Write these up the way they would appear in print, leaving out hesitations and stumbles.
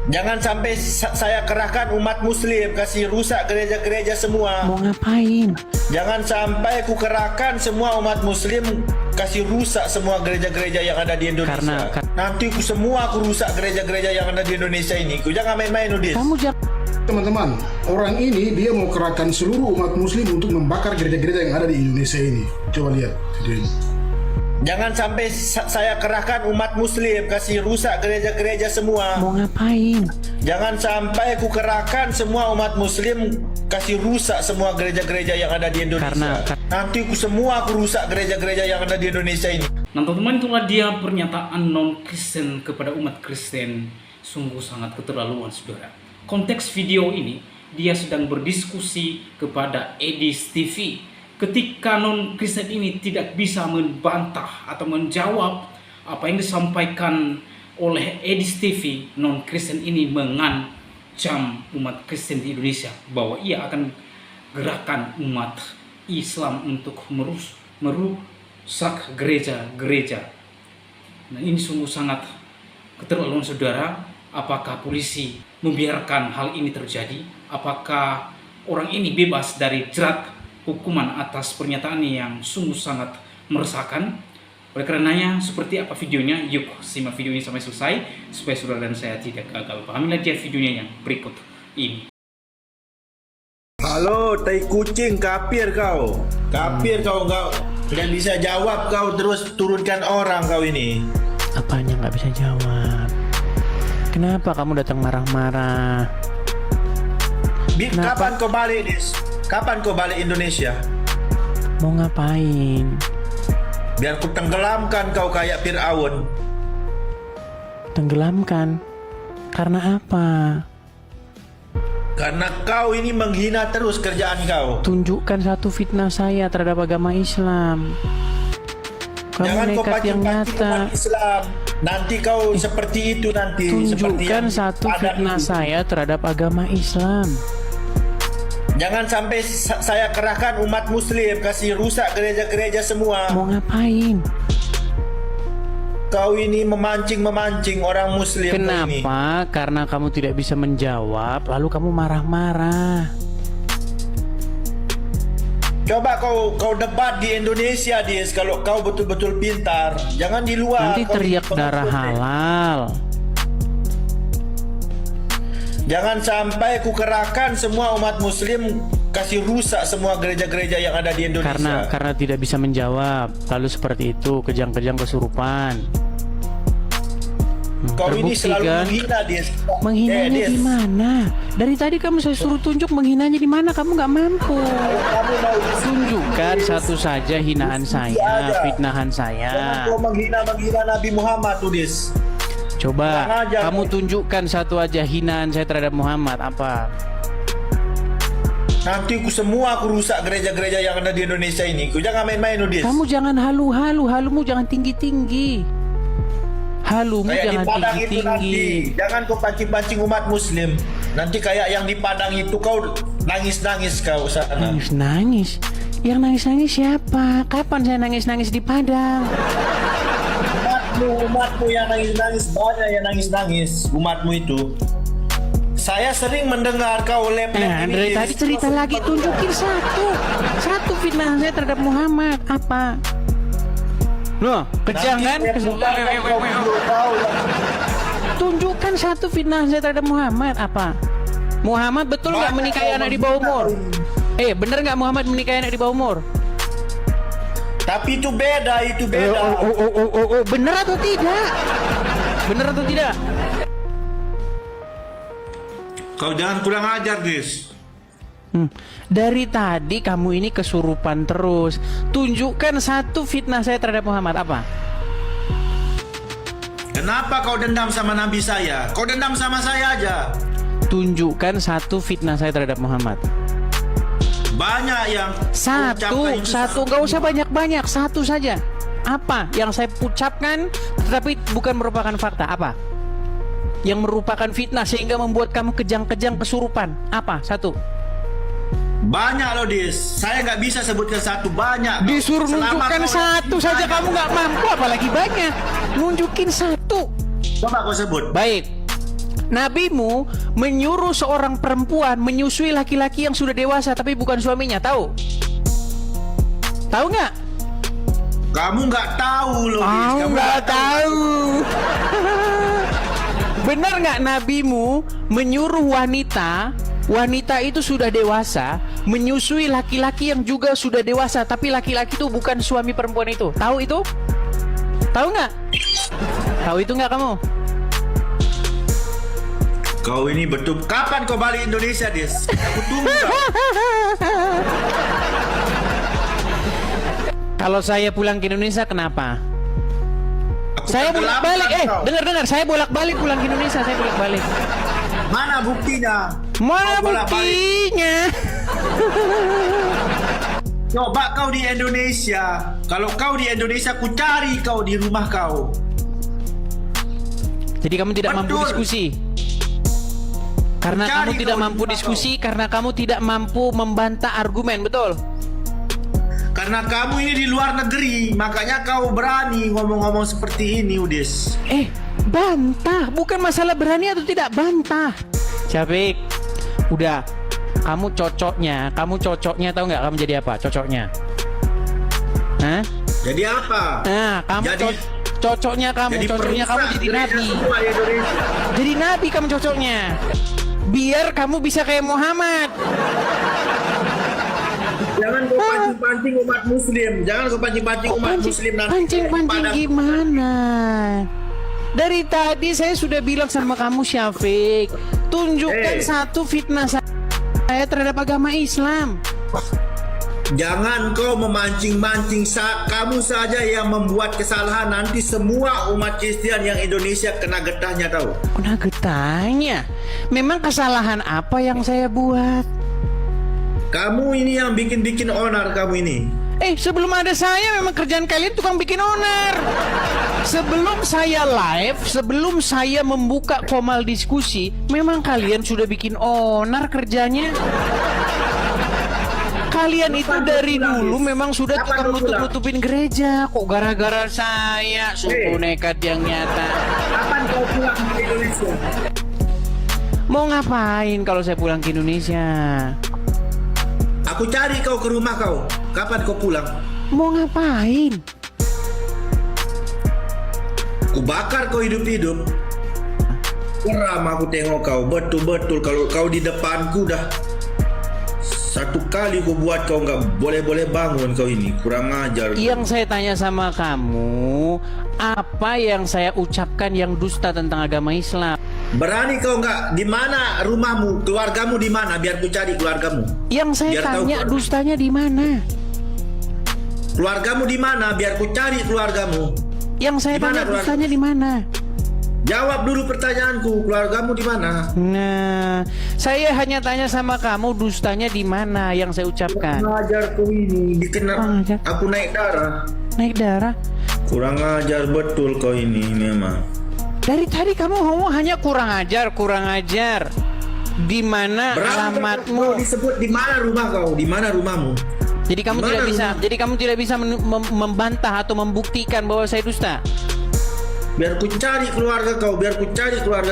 Jangan sampai saya kerahkan umat muslim kasih rusak gereja-gereja semua. Mau ngapain? Jangan sampai ku kerahkan semua umat muslim kasih rusak semua gereja-gereja yang ada di Indonesia. Nanti ku rusak gereja-gereja yang ada di Indonesia ini. Ku jangan main-main, Udis. Kamu jangan. Teman-teman, orang ini dia mau kerahkan seluruh umat muslim untuk membakar gereja-gereja yang ada di Indonesia ini. Coba lihat video ini. Jangan sampai saya kerahkan umat muslim kasih rusak gereja-gereja semua. Mau ngapain? Jangan sampai ku kerahkan semua umat muslim kasih rusak semua gereja-gereja yang ada di Indonesia. Nanti ku rusak gereja-gereja yang ada di Indonesia ini. Nah teman-teman, itulah dia pernyataan non-Kristen kepada umat Kristen. Sungguh sangat keterlaluan, saudara. Konteks video ini, dia sedang berdiskusi kepada Edis TV. Ketika non-Kristen ini tidak bisa membantah atau menjawab apa yang disampaikan oleh Edis TV, non-Kristen ini mengancam umat Kristen di Indonesia bahwa ia akan gerakan umat Islam untuk merusak gereja-gereja. Nah, ini sungguh sangat keterlaluan, saudara. Apakah polisi membiarkan hal ini terjadi? Apakah orang ini bebas dari jerat hukuman atas pernyataannya yang sungguh sangat meresahkan? Oleh karenanya, seperti apa videonya? Yuk simak video ini sampai selesai supaya saudara dan saya tidak gagal. Pahamilah dia videonya yang berikut ini. Halo, tai kucing, kafir kau. Kafir kau enggak. Tidak bisa jawab kau, terus turunkan orang kau ini. Apanya nggak bisa jawab? Kenapa kamu datang marah-marah? Kapan kau balik, Dis? Kapan kau balik Indonesia? Mau ngapain? Biar ku tenggelamkan kau kayak Fir'aun. Tenggelamkan? Karena apa? Karena kau ini menghina terus kerjaan kau. Tunjukkan satu fitnah saya terhadap agama Islam. Kamu Jangan kau nekat yang pancing-pancing nyata. umat Islam. Nanti kau seperti itu nanti. Tunjukkan satu fitnah saya terhadap agama Islam. Jangan sampai saya kerahkan umat muslim kasih rusak gereja-gereja semua. Mau ngapain? Kau ini memancing orang muslim. Ini. Kenapa? Karena kamu tidak bisa menjawab, lalu kamu marah-marah. Coba kau debat di Indonesia, Dis, kalau kau betul-betul pintar. Jangan di luar. Nanti teriak darah halal. Jangan sampai ku kerahkan semua umat muslim kasih rusak semua gereja-gereja yang ada di Indonesia. Karena tidak bisa menjawab, lalu seperti itu kejang-kejang kesurupan. Kau ini selalu kan? menghina, Dis. Menghinanya di mana? Dari tadi kamu saya suruh tunjuk menghinanya di mana, kamu nggak mampu. Tunjukkan satu saja hinaan saya, fitnahan saya. Jangan kau menghina Nabi Muhammad, tuh, Dis. Coba kamu tunjukkan satu aja hinaan saya terhadap Muhammad apa? Nanti ku rusak gereja-gereja yang ada di Indonesia ini. Ku jangan main-main, Udis. Kamu jangan halumu jangan tinggi-tinggi. Halumu kayak jangan di Padang tinggi-tinggi. Itu jangan kau pancing-pancing umat muslim. Nanti kayak yang di Padang itu kau nangis-nangis kau sana. Nangis-nangis? Yang nangis-nangis siapa? Kapan saya nangis-nangis di Padang? Umatmu yang nangis-nangis, banyak yang nangis-nangis. Umatmu itu. Saya sering mendengar kau lep-lep ini. Dari tadi cerita lagi, tunjukin satu fitnah saya terhadap Muhammad apa? Loh, kejang kan? Tunjukkan satu fitnah saya terhadap Muhammad apa? Muhammad betul nggak menikahi anak di bawah umur? Bener nggak Muhammad menikahi anak di bawah umur? Tapi itu beda, Bener atau tidak? Bener atau tidak? Kau jangan kurang ajar, Dis. Dari tadi kamu ini kesurupan terus. Tunjukkan satu fitnah saya terhadap Muhammad apa? Kenapa kau dendam sama Nabi saya? Kau dendam sama saya aja. Tunjukkan satu fitnah saya terhadap Muhammad. Banyak yang Satu, gak usah banyak-banyak, satu saja. Apa yang saya ucapkan tetapi bukan merupakan fakta? Apa yang merupakan fitnah sehingga membuat kamu kejang-kejang kesurupan? Apa? Satu. Banyak loh, Dis. Saya nggak bisa sebutkan satu, banyak. Disuruh nunjukkan satu saja kamu nggak mampu, apalagi banyak. Nunjukin satu. Coba kau sebut. Baik. Nabimu menyuruh seorang perempuan menyusui laki-laki yang sudah dewasa tapi bukan suaminya, tahu? Tahu nggak? Kamu nggak tahu loh. Kamu Kamu nggak tahu. Benar nggak nabimu menyuruh wanita itu sudah dewasa menyusui laki-laki yang juga sudah dewasa tapi laki-laki itu bukan suami perempuan itu? Tahu itu? Tahu nggak? Tahu itu nggak kamu? Kau ini betul. Kapan kau balik Indonesia, Dis? Aku tunggu kau. Kalau saya pulang ke Indonesia kenapa? Aku Saya bolak-balik. kau. Dengar. Saya bolak-balik pulang ke Indonesia. Saya bolak-balik. Mana buktinya? Mana Kau bolak-balik. buktinya? Coba kau di Indonesia. Kalau kau di Indonesia, ku cari kau di rumah kau. Jadi kamu tidak mampu Betul. diskusi. Karena Cari kamu tidak kau di mampu rumah diskusi, karena kamu tidak mampu membantah argumen, betul? Karena kamu ini di luar negeri, makanya kau berani ngomong-ngomong seperti ini, Udis. Bantah, bukan masalah berani atau tidak, bantah. Syafik, udah. Kamu cocoknya tahu nggak kamu jadi apa? Cocoknya. Hah? Jadi apa? Nah, kamu Jadi- cocoknya kamu jadi nabi. Semua di Indonesia. Jadi nabi kamu cocoknya. Biar kamu bisa kayak Muhammad. Jangan kau pancing-pancing umat muslim. Jangan kau pancing-pancing umat muslim nanti. Pancing Pada- gimana? Dari tadi saya sudah bilang sama kamu, Syafik, tunjukkan satu fitnah saya terhadap agama Islam. Jangan kau memancing-mancing. Kamu saja yang membuat kesalahan. Nanti semua umat Kristen yang Indonesia kena getahnya tahu. Nah, getahnya. Memang kesalahan apa yang saya buat? Kamu ini yang bikin-bikin onar kamu ini. Sebelum ada saya memang kerjaan kalian tukang bikin onar. Sebelum saya live, sebelum saya membuka komal diskusi, memang kalian sudah bikin onar kerjanya. Kalian itu dari dulu memang sudah tukang nutup-nutupin gereja. Kok gara-gara saya sungguh nekat yang nyata. Kapan kau pulang ke Indonesia? Mau ngapain kalau saya pulang ke Indonesia? Aku cari kau ke rumah kau. Kapan kau pulang? Mau ngapain? Ku bakar kau hidup-hidup. Geram aku tengok kau. Betul-betul kalau kau di depanku dah. Satu kali ku buat kau nggak boleh-boleh bangun kau ini. Kurang ajar. Yang saya tanya sama kamu, apa yang saya ucapkan yang dusta tentang agama Islam? Berani kau nggak? Di mana rumahmu? Keluargamu di mana? Biar ku cari keluargamu. Yang saya Biar tahu tanya keluarga. dustanya di mana? Keluargamu di mana? Biar ku cari keluargamu. Yang saya Di mana tanya keluarga? dustanya di mana? Jawab dulu pertanyaanku. Keluargamu di mana? Nah, saya hanya tanya sama kamu dustanya di mana yang saya ucapkan. Kurang ajar kau ini. Kurang ajar. Aku naik darah. Naik darah. Kurang ajar betul kau ini memang. Dari tadi kamu ngomong hanya kurang ajar. Di mana Berapa alamatmu? kau disebut di mana rumah kau? Di mana rumahmu? Jadi kamu Di mana tidak bisa. rumah? Jadi kamu tidak bisa membantah atau membuktikan bahwa saya dusta. Biar ku cari keluarga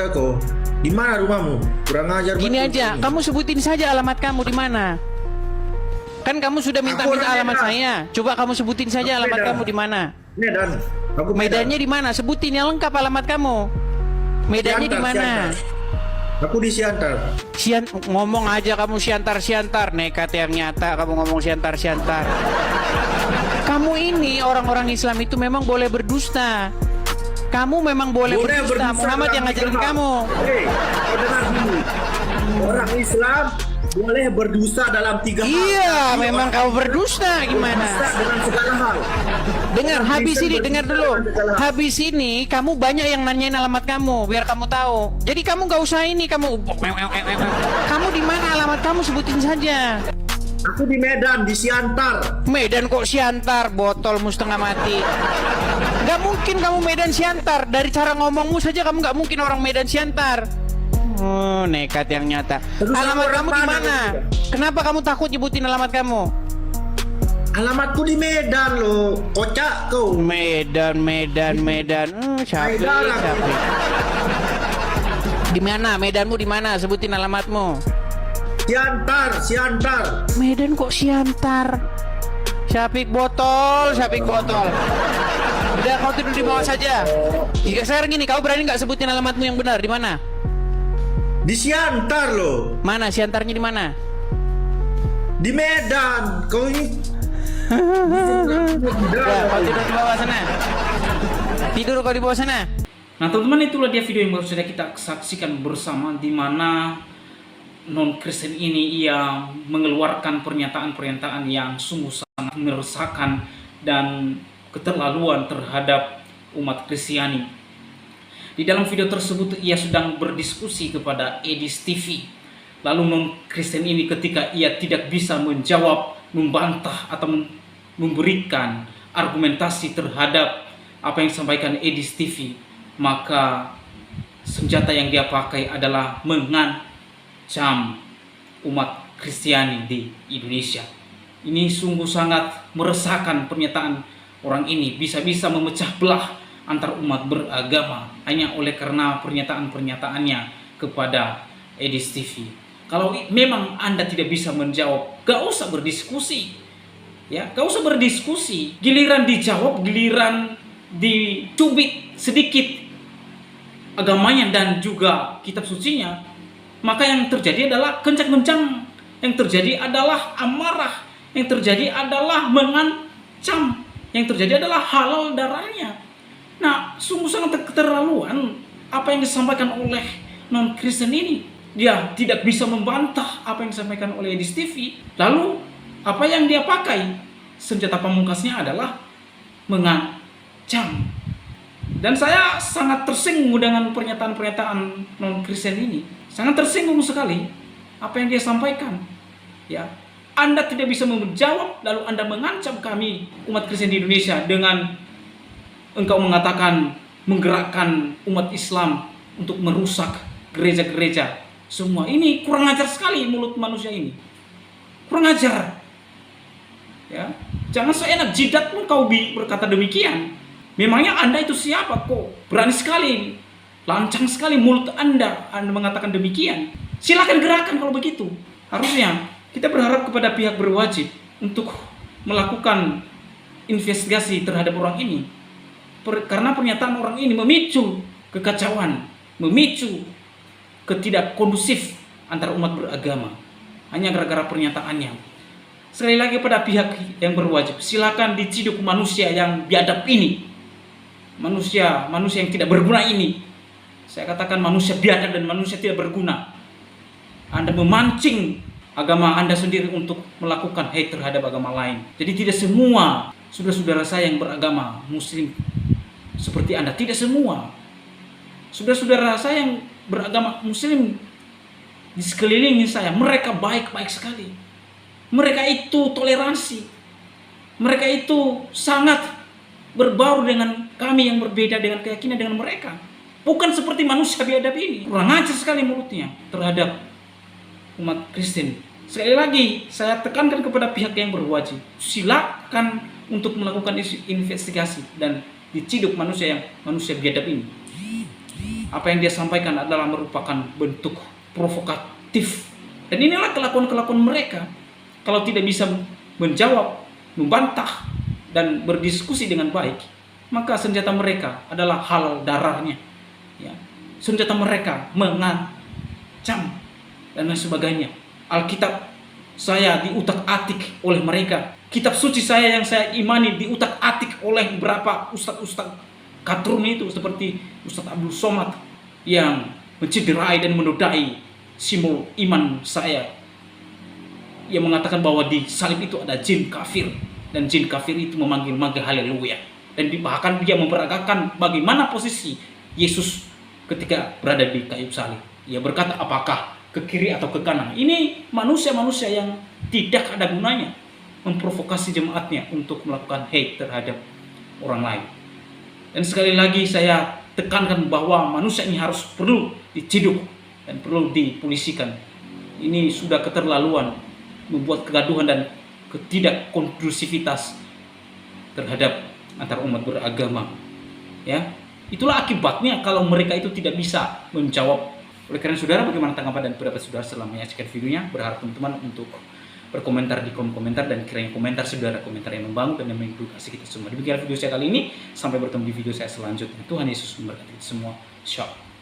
kau. Di mana rumahmu? Kurang ajar. Gini betul aja, kau ini. kamu sebutin saja alamat kamu di mana. Kan kamu sudah minta Aku orang alamat Medan. saya. Coba kamu sebutin saja Aku alamat Medan. kamu di mana. Medan. Aku Medan. Medannya di mana? Sebutin yang lengkap alamat kamu. Medannya di Siantar, mana? Siantar. Aku di Siantar. Ngomong aja kamu siantar, nekat yang nyata kamu ngomong siantar. Kamu ini orang-orang Islam itu memang boleh berdusta. Kamu memang boleh berdusta. Muhammad yang ngajarin dalam kamu. Hei, kau dengar dulu. Orang Islam boleh berdusta dalam 3 hal. Iya, Tapi memang orang kamu berdusta gimana? berdusta dengan segala hal. Dengar, Orang habis Kristen ini dengar dulu. berdusta dengan segala hal. Habis ini kamu banyak yang nanyain alamat kamu biar kamu tahu. Jadi kamu gak usah ini kamu di mana alamat kamu sebutin saja. Aku di Medan, di Siantar. Medan kok Siantar, botolmu setengah mati. Gak mungkin kamu Medan Siantar. Dari cara ngomongmu saja kamu gak mungkin orang Medan Siantar. Oh, nekat yang nyata. Terus Alamat orang kamu di mana mana? kamu? Kenapa kamu takut nyebutin alamat kamu? Alamatku di Medan loh. Kocak kau. Medan. Syafik. Medan aku. Di mana? Medanmu di mana? Sebutin alamatmu. Siantar. Medan kok Siantar? Syafik botol. Udah, kau tidur di bawah saja. Jika sekarang gini, kau berani nggak sebutin alamatmu yang benar? Di mana? Di Siantar loh. Mana? Siantarnya di mana? Di Medan. Kau ini Ya, kau tidur di bawah sana. Tidur kau di bawah sana. Nah teman-teman, itulah dia video yang baru saja kita saksikan bersama, di mana non-Kristen ini ia mengeluarkan pernyataan-pernyataan yang sungguh sangat meresahkan dan keterlaluan terhadap umat Kristiani. Di dalam video tersebut ia sedang berdiskusi kepada Edis TV. Lalu non-Kristen ini ketika ia tidak bisa menjawab, membantah atau memberikan argumentasi terhadap apa yang disampaikan Edis TV, maka senjata yang dia pakai adalah mengancam umat Kristiani di Indonesia. Ini sungguh sangat meresahkan pernyataan orang ini, bisa-bisa memecah belah antar umat beragama hanya oleh karena pernyataan-pernyataannya kepada Edis TV. Kalau memang Anda tidak bisa menjawab, gak usah berdiskusi. Ya, gak usah berdiskusi. Giliran dijawab, giliran dicubit sedikit agamanya dan juga kitab sucinya, maka yang terjadi adalah kencang-kencang, yang terjadi adalah amarah, yang terjadi adalah mengancam, yang terjadi adalah halal darahnya. Nah, sungguh sangat keterlaluan apa yang disampaikan oleh non-Kristen ini. Dia tidak bisa membantah apa yang disampaikan oleh Edis TV. Lalu apa yang dia pakai? Senjata pamungkasnya adalah mengancam. Dan saya sangat tersinggung dengan pernyataan-pernyataan non-Kristen ini. Sangat tersinggung sekali apa yang dia sampaikan. Ya, Anda tidak bisa menjawab, lalu Anda mengancam kami umat Kristen di Indonesia dengan engkau mengatakan menggerakkan umat Islam untuk merusak gereja-gereja. Semua ini kurang ajar sekali mulut manusia ini. Kurang ajar. Ya, jangan seenak jidat pun kau berkata demikian. Memangnya Anda itu siapa kok? Berani sekali, lancang sekali mulut Anda mengatakan demikian. Silakan gerakan kalau begitu. Harusnya kita berharap kepada pihak berwajib untuk melakukan investigasi terhadap orang ini. Karena pernyataan orang ini memicu kekacauan, memicu ketidak kondusif antara umat beragama. Hanya gara-gara pernyataannya. Sekali lagi pada pihak yang berwajib, silakan diciduk manusia yang biadab ini. Manusia yang tidak berguna ini. Saya katakan manusia biadab dan manusia tidak berguna. Anda memancing agama Anda sendiri untuk melakukan hate terhadap agama lain. Jadi tidak semua saudara-saudara saya yang beragama Muslim seperti Anda, tidak semua. Saudara-saudara saya yang beragama Muslim di sekeliling saya, mereka baik-baik sekali. Mereka itu toleransi. Mereka itu sangat berbaur dengan kami yang berbeda dengan keyakinan dengan mereka. Bukan seperti manusia biadab ini. Kurang ajar sekali mulutnya terhadap umat Kristen. Sekali lagi saya tekankan kepada pihak yang berwajib, silakan untuk melakukan investigasi dan diciduk manusia biadab ini. Apa yang dia sampaikan adalah merupakan bentuk provokatif. Dan inilah kelakuan-kelakuan mereka. Kalau tidak bisa menjawab, membantah, dan berdiskusi dengan baik, maka senjata mereka adalah halal darahnya. Ya. Senjata mereka mengancam dan lain sebagainya. Alkitab saya diutak-atik oleh mereka. Kitab suci saya yang saya imani diutak-atik oleh beberapa ustadz-ustadz katrum itu, seperti Ustadz Abdul Somad yang mencederai dan menodai simbol iman saya. Ia mengatakan bahwa di salib itu ada jin kafir, dan jin kafir itu memanggil-manggil haleluya. Dan bahkan dia memperagakan bagaimana posisi Yesus ketika berada di kayu salib. Ia berkata apakah ke kiri atau ke kanan. Ini manusia-manusia yang tidak ada gunanya, memprovokasi jemaatnya untuk melakukan hate terhadap orang lain. Dan sekali lagi saya tekankan bahwa manusia ini harus perlu diciduk dan perlu dipolisikan. Ini sudah keterlaluan, membuat kegaduhan dan ketidakkondusivitas terhadap antar umat beragama. Ya, itulah akibatnya kalau mereka itu tidak bisa menjawab Oleh karena saudara, bagaimana tanggapan dan pendapat saudara setelah menyaksikan videonya? Berharap teman-teman untuk berkomentar di kolom komentar, dan kiranya komentar saudara komentar yang membangun dan yang mengedukasi kita semua. Demikian video saya kali ini, sampai bertemu di video saya selanjutnya. Tuhan Yesus memberkati kita semua. Shalom.